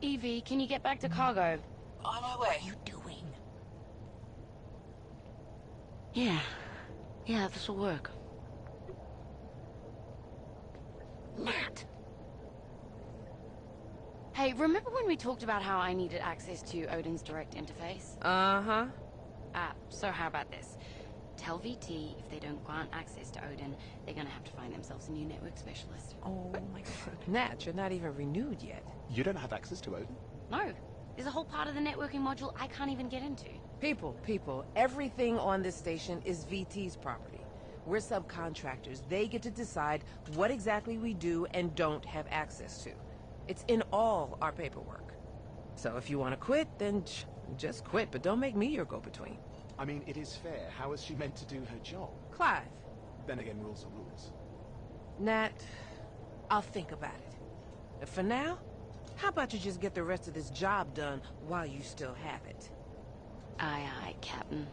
Evie, can you get back to cargo? On my way. What are you doing? Yeah, this'll work. Matt! Hey, remember when we talked about how I needed access to Odin's direct interface? Uh-huh. So how about this? Tell VT if they don't grant access to Odin, they're gonna have to find themselves a new network specialist. Oh my god. Nat, you're not even renewed yet. You don't have access to Odin? No. There's a whole part of the networking module I can't even get into. People, everything on this station is VT's property. We're subcontractors. They get to decide what exactly we do and don't have access to. It's in all our paperwork. So if you want to quit, then just quit, but don't make me your go-between. I mean, it is fair. How is she meant to do her job? Clive. Then again, rules are rules. Nat, I'll think about it. And for now, how about you just get the rest of this job done while you still have it? Aye, aye, Captain.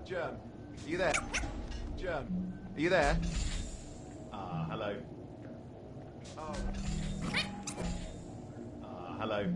Germ, are you there? Germ, are you there? Hello. Oh. Hello.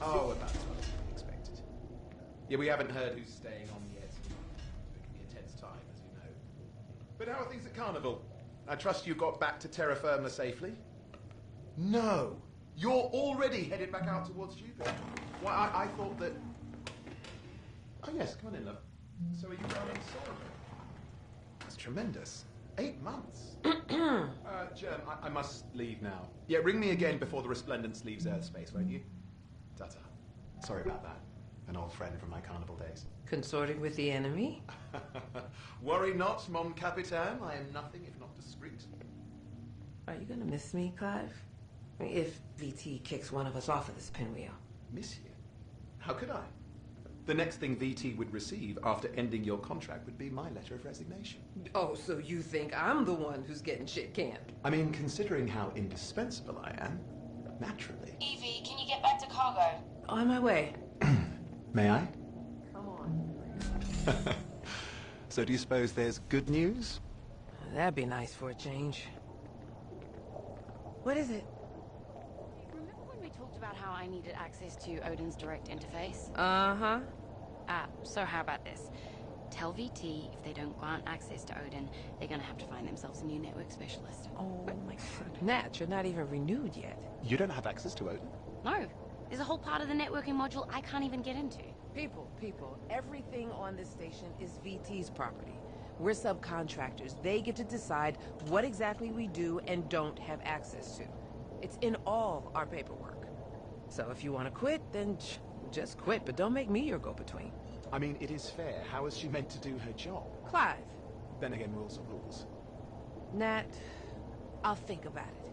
Oh, about as well as we expected. Yeah, we haven't heard who's staying on yet. It can be a tense time, as you know. But how are things at Carnival? I trust you got back to terra firma safely? No! You're already headed back out towards Jupiter. Why, I thought that... Oh, yes, come on in, love. So are you running solo? That's tremendous. 8 months. Germ, I must leave now. Yeah, ring me again before the Resplendence leaves Earth space, won't you? Ta-ta. Sorry about that. An old friend from my carnival days. Consorting with the enemy? Worry not, mon capitaine. I am nothing if not discreet. Are you gonna miss me, Clive? If VT kicks one of us off of this pinwheel. Miss you? How could I? The next thing VT would receive after ending your contract would be my letter of resignation. Oh, so you think I'm the one who's getting shit canned? I mean, considering how indispensable I am, naturally. Evie, can you get back to cargo? On my way. May I? Come on. So do you suppose there's good news? That'd be nice for a change. What is it? Remember when we talked about how I needed access to Odin's direct interface? Uh-huh. So how about this? Tell VT if they don't grant access to Odin, they're gonna have to find themselves a new network specialist. Oh my god. Nat, you're not even renewed yet. You don't have access to Odin? No. There's a whole part of the networking module I can't even get into. People, everything on this station is VT's property. We're subcontractors. They get to decide what exactly we do and don't have access to. It's in all our paperwork. So if you want to quit, then just quit, but don't make me your go-between. I mean, it is fair. How is she meant to do her job? Clive. Then again, rules are rules. Nat, I'll think about it.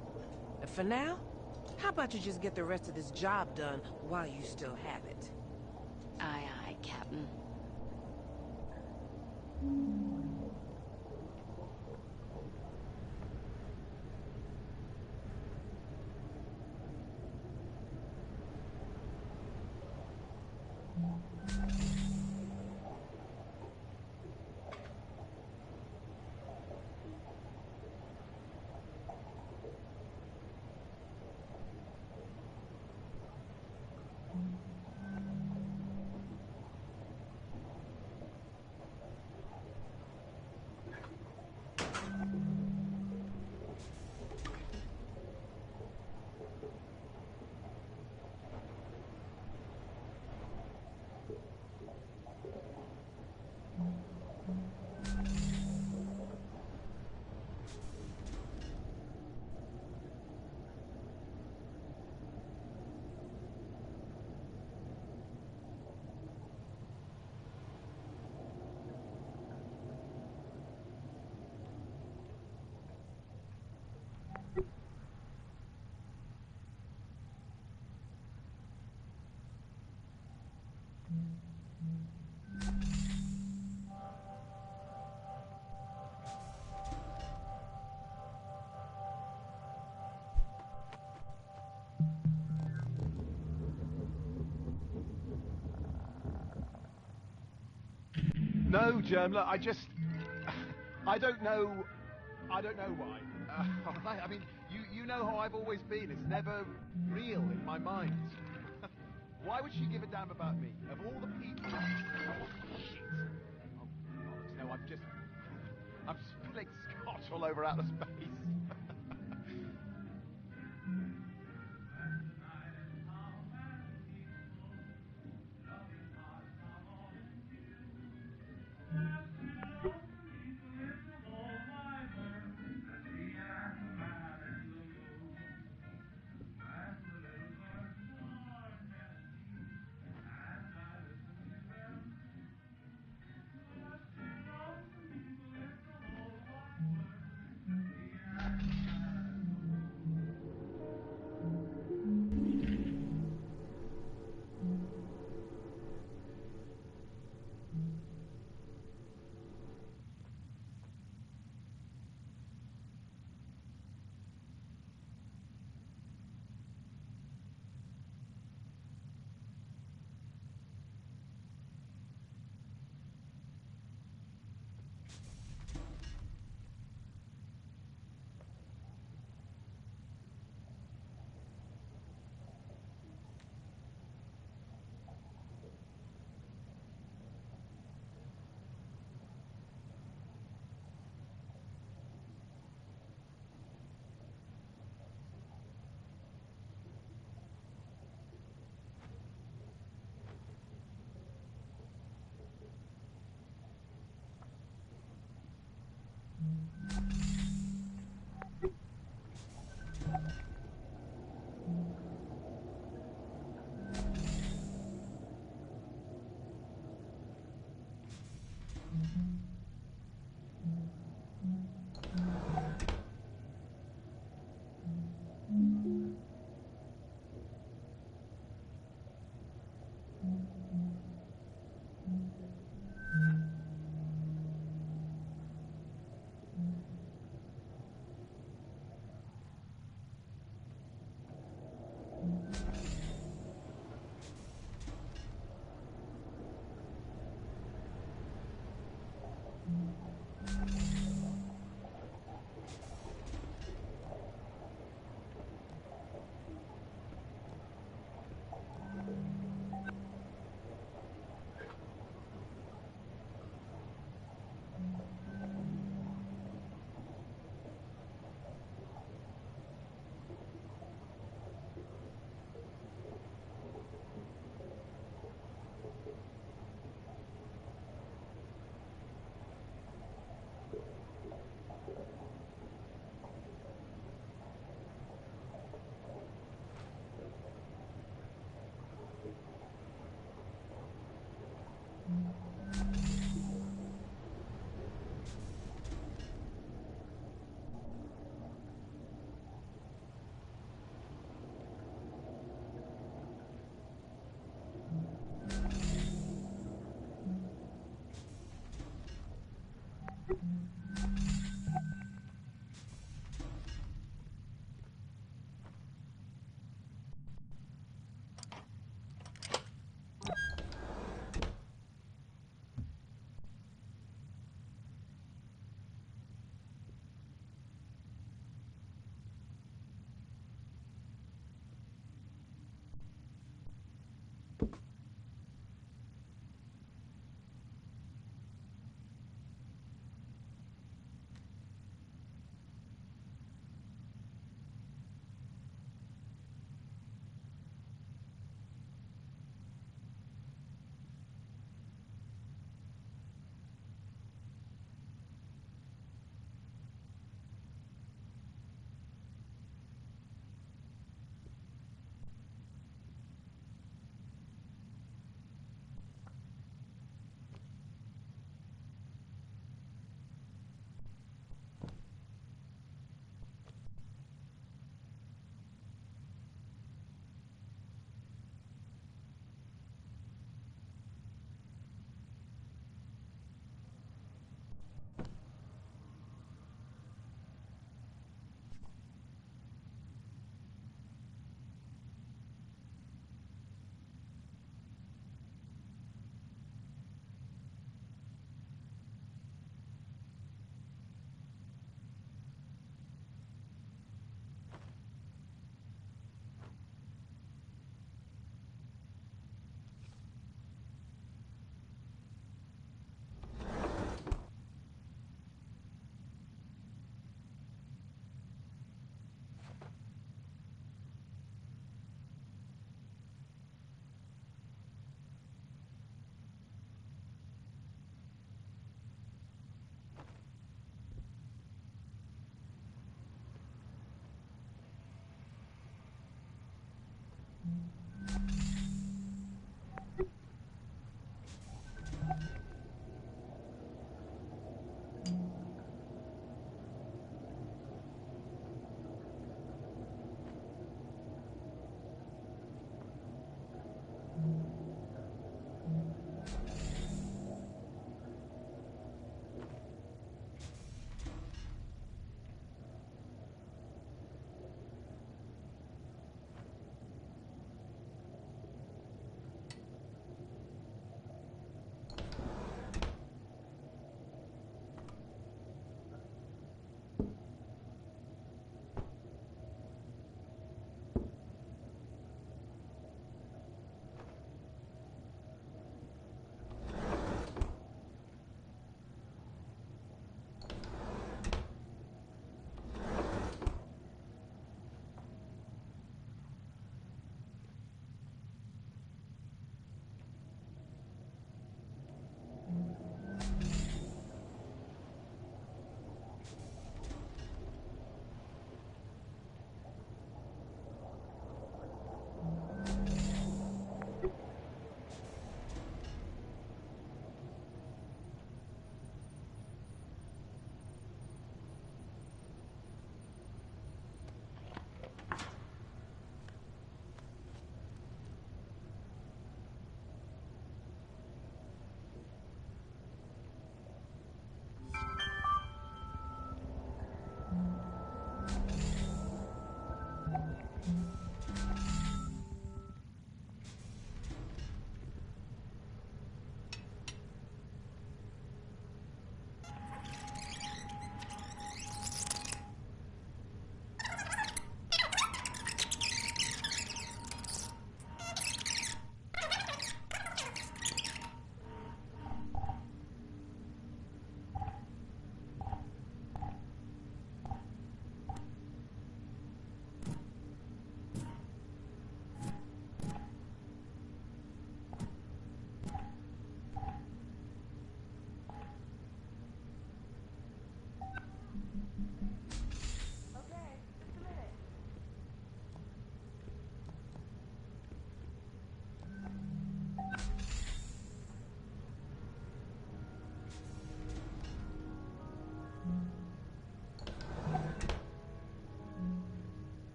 And for now, how about you just get the rest of this job done while you still have it? Aye, aye, Captain. No, Germ, look, I don't know why. I mean, you know how I've always been. It's never real in my mind. Why would she give a damn about me? Of all the people... Oh, shit. Oh, bollocks. No, I'm spilling scotch all over outer space.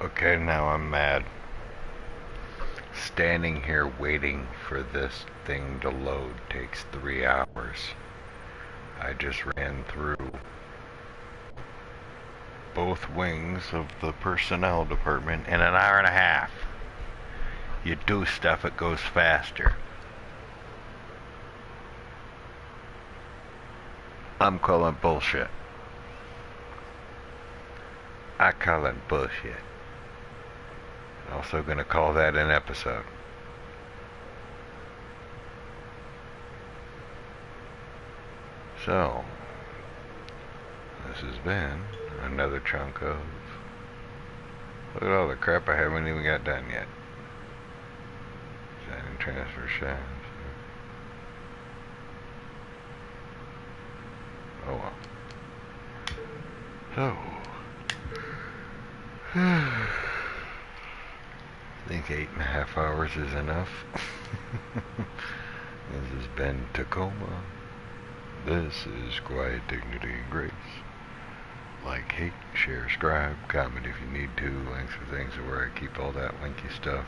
Okay, now I'm mad. Standing here waiting for this thing to load takes 3 hours. I just ran through both wings of the personnel department in an hour and a half. You do stuff, it goes faster. I'm calling bullshit. I call it bullshit. Also gonna call that an episode. So, this has been another chunk of... Look at all the crap I haven't even got done yet. Signing transfer shafts. Oh well. So, I think 8.5 hours is enough. This has been Tacoma. This is Quiet Dignity and Grace. Like, hate, share, scribe, comment if you need to. Links for things where I keep all that linky stuff.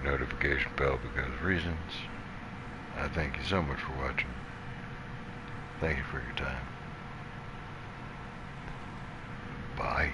Notification bell because of reasons. I thank you so much for watching. Thank you for your time. Bye.